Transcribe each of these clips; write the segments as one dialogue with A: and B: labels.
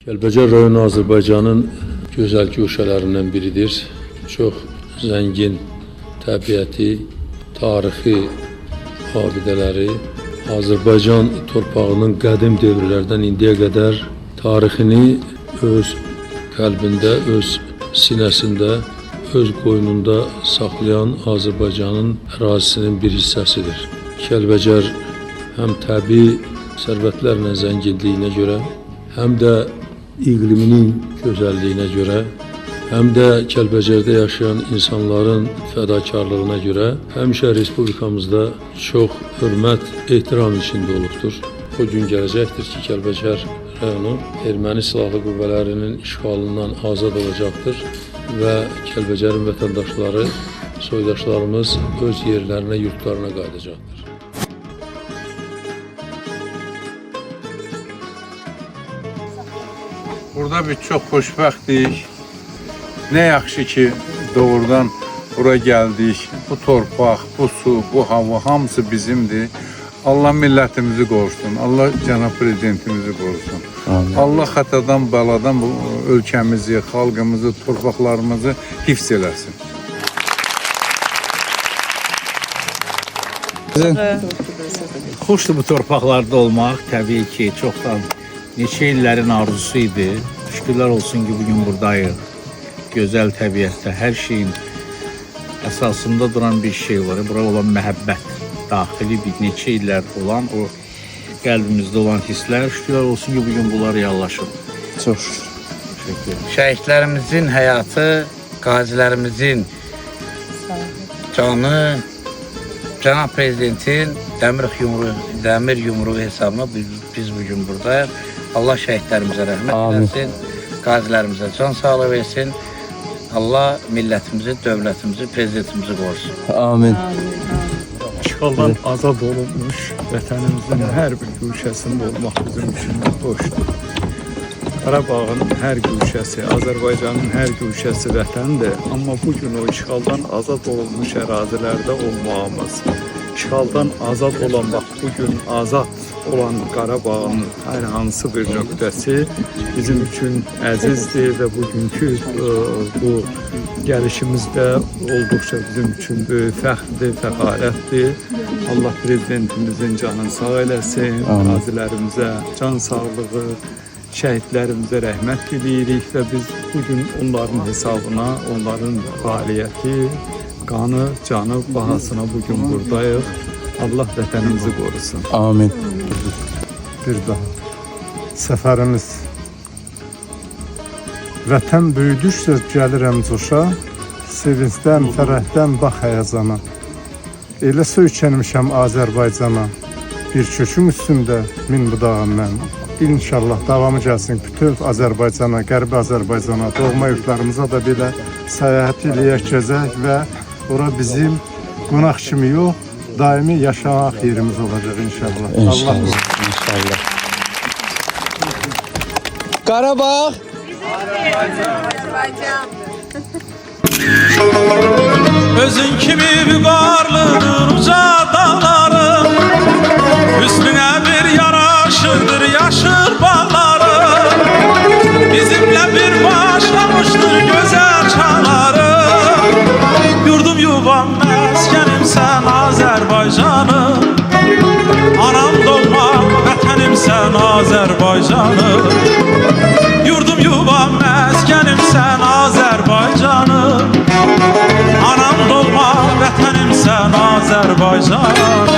A: Kəlbəcər rayonu Azərbaycanın gözəl güşələrindən biridir. Çox zəngin təbiəti, tarixi abidələri, Azərbaycan torpağının qədim dövrlərdən indiyə qədər tarixini öz qəlbində, öz sinəsində, öz qoynunda saxlayan Azərbaycanın ərazisinin bir hissəsidir. Kəlbəcər həm təbii sərvətlərlə zənginliyinə görə, həm də iqliminin gözəlliyinə görə, həm də Kəlbəcərdə yaşayan insanların fədakarlığına görə həmişə Respublikamızda çox hörmət, ehtiram içində olubdur. O gün gələcəkdir ki, Kəlbəcər rayonu erməni silahlı qüvvələrinin işğalından azad olacaqdır və Kəlbəcərin vətəndaşları, soydaşlarımız öz yerlərinə, yurtlarına qayıdacaqdır.
B: Burada biz çox xoşbəxtik. Nə yaxşı ki, doğrudan bura gəldik. Bu torpaq, bu su, bu hava hamısı bizimdir. Allah millətimizi qorusun. Allah cənab prezidentimizi qorusun. Amin. Allah xətadan, bəladan bu ölkəmizi, xalqımızı, torpaqlarımızı hifz eləsin.
C: Xoşdur bu torpaqlarda olmaq, təbii ki, çoxdan neçə illərin arzusu idi. Şükürlər olsun ki, bugün buradayıq. Gözəl təbiətdə, hər şeyin əsasında duran bir şey var. Bura olan məhəbbət, daxili bir neçə illər olan o qəlbimizdə olan hisslər. Şükürlər olsun ki, bugün bunlar reallaşır.
D: Çox şükür.
C: Teşekkür ederim.
D: Şəhidlərimizin həyatı, qazilərimizin canı, cənab prezidentin dəmir yumruğu hesabına biz bugün buradayıq. Allah şəhidlərimizə rəhmət eləsin, qazilərimizə can sağlığı versin. Allah millətimizi, dövlətimizi, prezidentimizi qorusun. Amin.
E: İşğaldan azad olunmuş vətənimizin hər bir güşəsində olmaq bizim üçün xoşdur. Qarabağın hər güşəsi, Azərbaycanın hər güşəsi vətəndir. Amma bugün o işğaldan azad olunmuş ərazilərdə olmağımız, işğaldan azad olan, bax bugün azad olan Qarabağın hər hansı bir nöqtəsi bizim üçün əzizdir və bugünkü bu gəlişimizdə olduqca bizim üçün böyük fəxrdir, fəxarətdir. Allah prezidentimizin canını sağ eləsin, qazilərimizə can sağlığı, şəhidlərimizə rəhmət diləyirik və biz bugün onların hesabına, onların fəaliyyəti, qanı, canı bahasına bugün buradayıq. Allah vətənimizi qorusun.
D: Amin.
F: Bir daha səfərimiz vətən böyüdükcə gəlirəm coşa, sevincdən, fərəhdən bax həyəzana. Elə söykənmişəm Azərbaycana, bir köküm üstündə min budağım mən. İnşallah davamı gəlsin bütün Azərbaycana, Qərbi Azərbaycana, doğma yurtlarımıza da belə səyahət eləyək, gəzək və ora bizim qonaq kimi yox, daimi yaşamaq yerimiz olacaq inşallah. Allah korusun.
D: İnşallah.
G: Qarabağ
H: Özün kimi vüqarlıdır uca dağlarım, üstüne bir yaraşırdır yaşır bağlarım. Bizimle bir başlamıştır güzel çağlarım. Yurdum yuvam meskenim sen Azerbaycanım, anam doğma vətənim sen Azerbaycanım. Yurdum yuvam meskenim sen Azerbaycanım, anam doğma vətənim sen Azerbaycanım.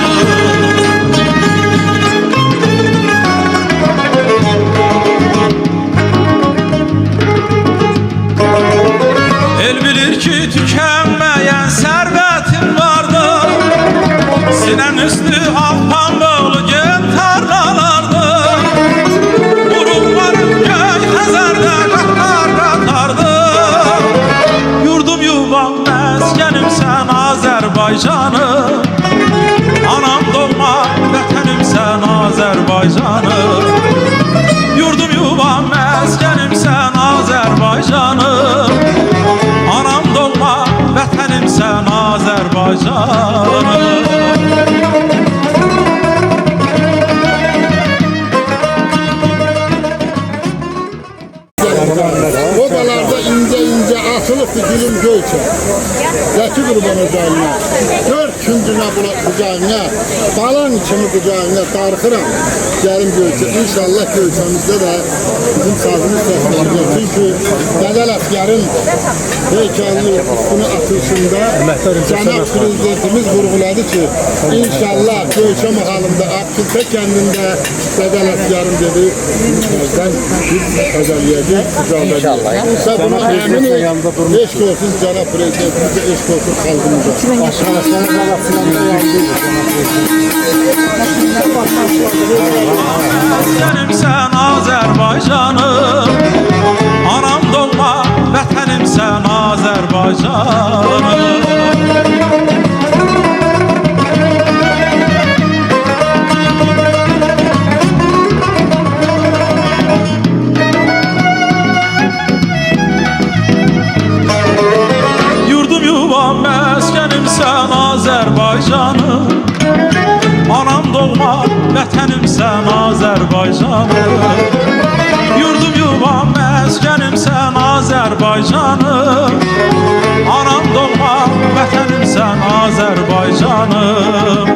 H: El bilir ki tükenmeyen servetin vardı, sinen üstü alpan bolu gen tarlalardı. Uruklarım gök tezerde katlar katardı. Yurdum yuvam meskenim sen Azerbaycanım,
G: Obalarda ince ince atılıp bir gülüm göyçe. Zeki kurban ocağına. 4 gündüne kucağına. Balan kimi kucağına darxıram. Gəlim göyçe. İnşallah göyçemizde de bizim sazımız seslenecek. Çünkü Dədəl Əsgərin heykelini bunu atışında Cənab Prezidentimiz vurguladı ki inşallah Göyçe mahalında Akkültə kəndində Dədəl Əsgərin dedi bizden bir özelliği İnşallah. Ve buna eminim eşk olsun Cənab Prezidentimize, eşk olsun halkımıza.
H: Vətənim sən Azərbaycanım, anam doğma vətənim sən Azərbaycanım. Yurdum yuvam məskənim sən Azərbaycanım, anam doğma vətənim sən Azərbaycanım. Yurdum yuvam məskənim sən Azərbaycanım, anam doğma vətənim sən Azərbaycanım.